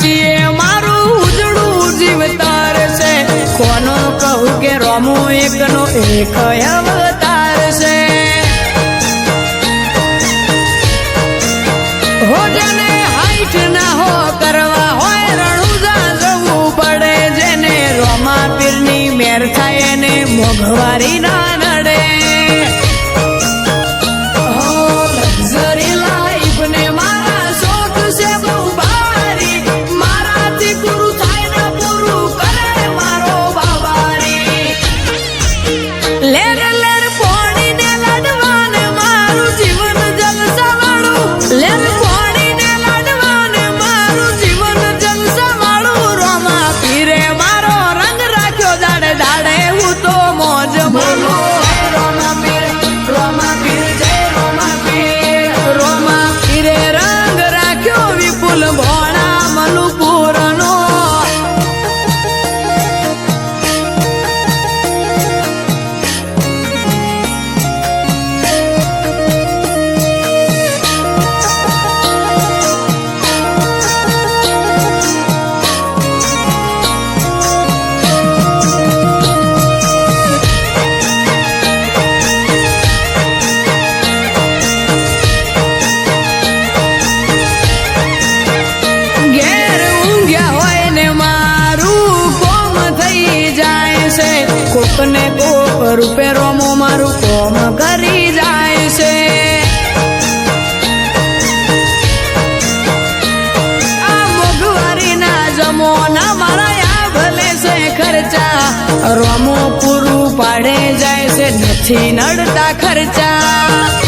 છીએ મારું ઉજળું જીવતાર છે કોનો કહું કે રોમો એકનો એક અવતાર છે હો જેને હાઈટ ના હો કરવા હોય રણુજા જવું પડે જેને રોમા પીરની મેર થાય એને મોઘવારી ના નડે કોકને કોક રૂપે રોમો મારું કોમ કરી જાય છે આ મોઘવારી ના જમોના મારા આ ભલે છે ખર્ચા રોમો પૂરું પાડે જાય છે નથી નડતા ખર્ચા